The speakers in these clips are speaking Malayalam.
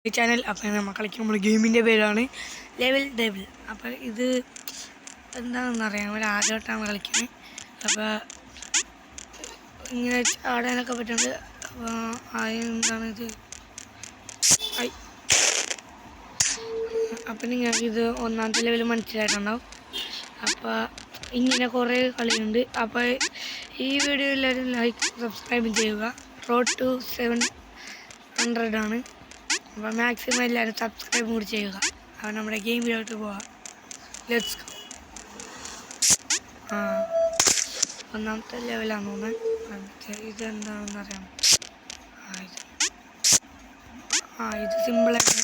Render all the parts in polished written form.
ചാനൽ. അപ്പം നമ്മൾ കളിക്കുമ്പോൾ ഗെയിമിൻ്റെ പേരാണ് ലെവൽ ഡെവിൾ. അപ്പം ഇത് എന്താണെന്ന് അറിയാം, ഒരു ആദ്യമായിട്ടാണ് കളിക്കുന്നത്. അപ്പോൾ ഇങ്ങനെ ചാടാനൊക്കെ പറ്റുന്നുണ്ട്. അപ്പോൾ ആദ്യം എന്താണിത് അപ്പം നിങ്ങൾക്കിത് ഒന്നാമത്തെ ലെവൽ മനസ്സിലായിട്ടുണ്ടാവും. അപ്പോൾ ഇങ്ങനെ കുറേ കളിയുണ്ട്. അപ്പോൾ ഈ വീഡിയോ എല്ലാവരും ലൈക്ക് സബ്സ്ക്രൈബ് ചെയ്യുക. റോഡ് ടു 700 ആണ്. അപ്പോൾ മാക്സിമം എല്ലാവരും സബ്സ്ക്രൈബും കൂടി ചെയ്യുക. അപ്പോൾ നമ്മുടെ ഗെയിമിലോട്ട് പോവാം. Let's go. ഒന്നാമത്തെ ലെവലാണ് തോന്നുന്നത്. ഇതെന്താണെന്ന് അറിയാം. ഇത് സിമ്പിളാണ്.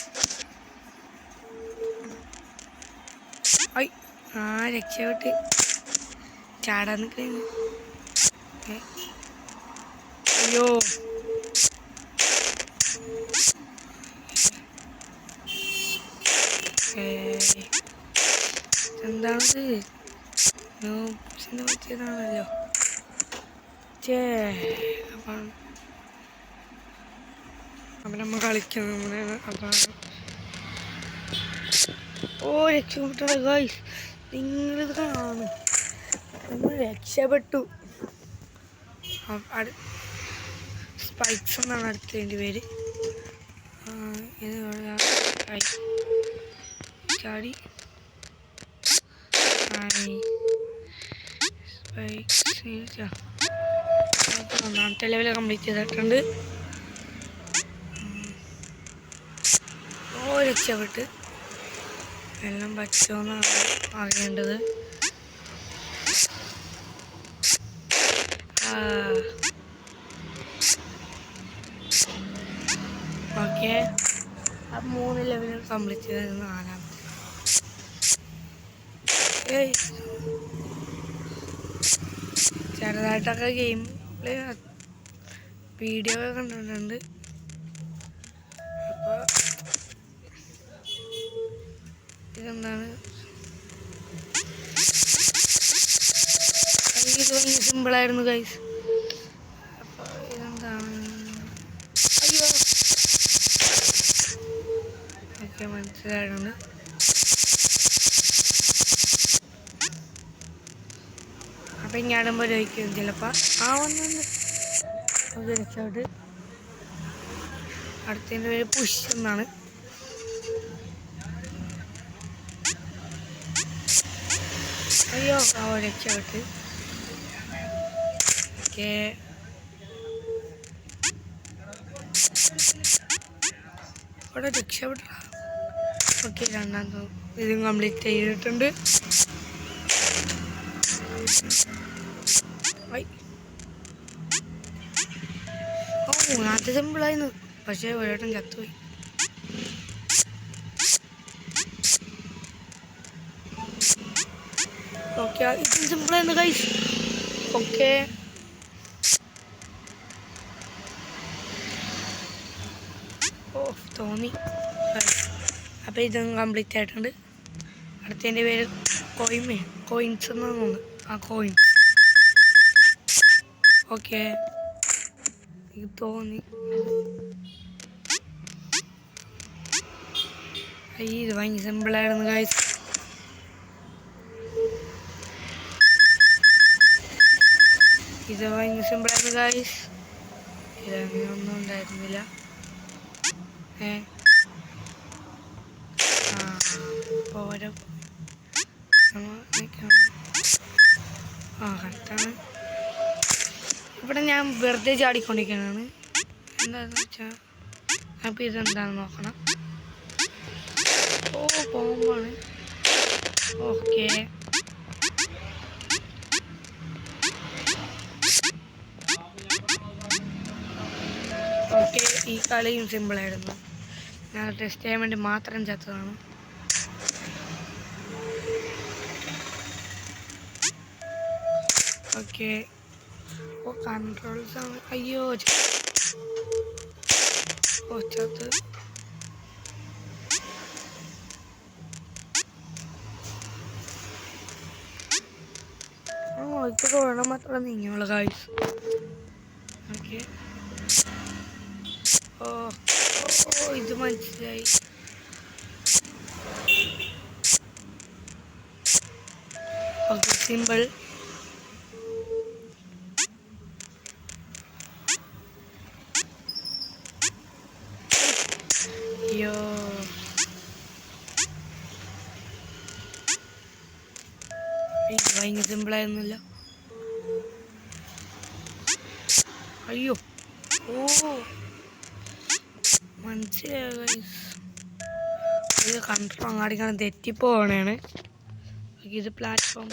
രക്ഷപ്പെട്ട് ചാടാൻ നിൽക്കുന്നു. അയ്യോ, എന്താണത്? നോബ്സിനെ പറ്റിയതാണല്ലോ. അപ്പം നമ്മൾ കളിക്കുന്നത് അപ്പം രക്ഷപ്പെട്ടു ഗൈസ്. നിങ്ങളിത് കാണും, നമ്മൾ രക്ഷപ്പെട്ടു. സ്പൈക്സ് എന്നാണ് അടുത്തതിൻ്റെ പേര്. ഇത് ചാടി ഒന്നാമത്തെ ലെവൽ കംപ്ലീറ്റ് ചെയ്തിട്ടുണ്ട്. രക്ഷപ്പെട്ട്. എല്ലാം പറ്റുമെന്നാണ് അറിയേണ്ടത്. ഓക്കെ, അപ്പം 3 ലെവൽ കംപ്ലീറ്റ് ചെയ്ത് 4ാമത്തെ. ചെറുതായിട്ടൊക്കെ ഗെയിം വീഡിയോ ഒക്കെ കണ്ടിട്ടുണ്ട്. അപ്പോൾ ഇതെന്താണ്? ഇത് ഭയങ്കര സിമ്പിളായിരുന്നു ഗൈസ്. അപ്പോൾ ഇതെന്താണ്? അയ്യോ, ഒക്കെ മനസ്സിലായിട്ടുണ്ട്. അപ്പം ഇങ്ങാടുമ്പോൾ ചോദിക്കും ചിലപ്പോൾ വന്നുണ്ട്. അത് രക്ഷപ്പെട്ട്. അടുത്തതിൻ്റെ പേര് പുഷ് എന്നാണ്. അയ്യോ, രക്ഷപ്പെട്ട്. ഓക്കെ, അവിടെ രക്ഷപ്പെട്ട. ഓക്കെ, 2ാമത്തെ ഇതും കംപ്ലീറ്റ് ചെയ്തിട്ടുണ്ട്. മൂന്നാമത്തെ സിമ്പിളായിരുന്നു, പക്ഷേ ഒരേട്ടം ചത്തുപോയി. ഓക്കെ, ഇതും സിമ്പിളായിരുന്നു ഗൈസ്. ഓക്കെ, തോന്നി. അപ്പോൾ ഇതും കംപ്ലീറ്റ് ആയിട്ടുണ്ട്. അടുത്തതിൻ്റെ പേര് കോയിൻസ് എന്നാണ് തോന്നുന്നത്. കോയിൻസ്. ഓക്കെ, ഇത് തോന്നി. ഇത് ഭയങ്കര സിമ്പിളായിരുന്നു ഗൈസ്. ഇത് ഭയങ്കര സിമ്പിളായിരുന്നു ഗൈസ്. ഇതങ്ങനെയൊന്നും ഉണ്ടായിരുന്നില്ല. ഓരോ കറക്റ്റാണ്. ഇവിടെ ഞാൻ വെറുതെ ചാടിക്കൊണ്ടിരിക്കുന്നതാണ്. എന്താണെന്ന് വെച്ചാൽ അപ്പോൾ ഇതെന്താണെന്ന് നോക്കണം. ബോംബാണ്. ഓക്കെ, ഈ കളിയും സിമ്പിളായിരുന്നു. ഞാൻ ടെസ്റ്റ് ചെയ്യാൻ വേണ്ടി മാത്രം ചത്തതാണ്. ഓക്കെ, കൺട്രോൾസ് ആണ്. അയ്യോ, ചത്ത്. ഇപ്പൊ ഒരെണ്ണം മാത്രമേ നീങ്ങിയുള്ളൂ ഗൈസ്. ഓക്കെ, ഓ ഇത് മനസ്സിലായി. Okay simple. അയ്യോ ഇത് ഭയങ്കര സിമ്പിളായിരുന്നല്ലോ. അയ്യോ ഓ മനസ്സിലായി. ഇത് കൺട്രോൾ അങ്ങാടിക്കാണ് തെറ്റിപ്പോണേണ്. ഇത് പ്ലാറ്റ്ഫോം.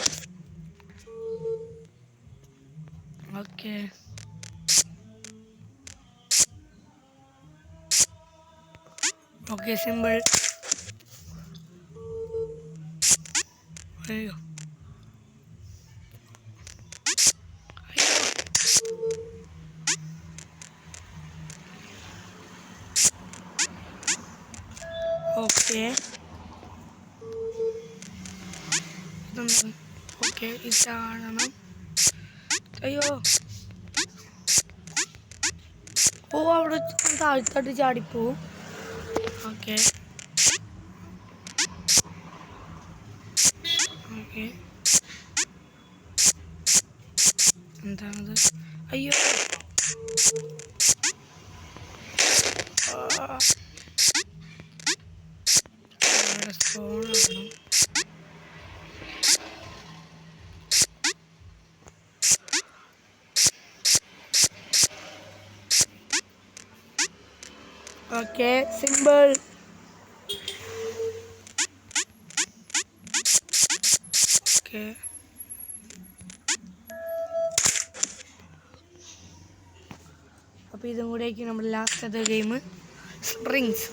Okay okay simple. അയ്യോ ഓക്കെ ഇതൊന്നും ഓക്കെ ഇതാണ്. അയ്യോ ഓ അവിടെ താഴ്ത്താട്ട് ചാടിപ്പോവും. ഓക്കെ ഓക്കെ എന്താണത്? അയ്യോ ഫോണാണ്. Okay simple. ഓക്കെ അപ്പോൾ ഇതും കൂടെ ആയിരിക്കും നമ്മുടെ ലാസ്റ്റത്തെ game. Springs.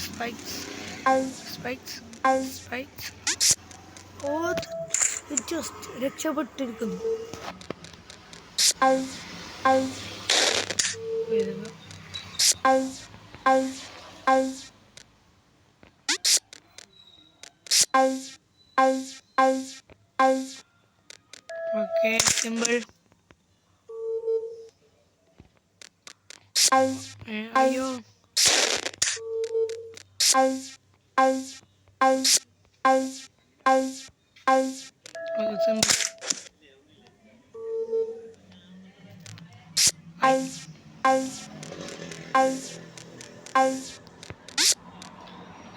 Spikes spikes spikes. Oh just രക്ഷപ്പെട്ടിരിക്കുന്നു. Okay simple. അയ്യോ സിമ്പിൾ.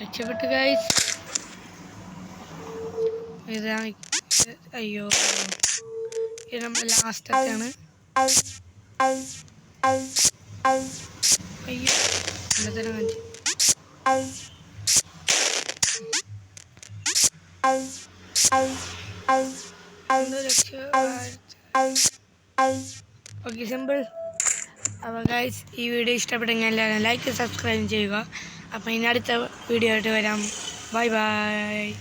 രക്ഷപ്പെട്ടു ഗൈസ്. ഇതാണ്. അയ്യോ ഇത് നമ്മുടെ ലാസ്റ്റത്തെയാണ്. അയ്യോ എന്താ കാണിച്ചു. Okay simple. അപ്പോൾ ഗൈസ് ഈ വീഡിയോ ഇഷ്ടപ്പെട്ടെങ്കിൽ എല്ലാവരും ലൈക്ക് സബ്സ്ക്രൈബ് ചെയ്യുക. അപ്പോൾ ഇനി അടുത്ത വീഡിയോ ആയിട്ട് വരാം. Bye bye.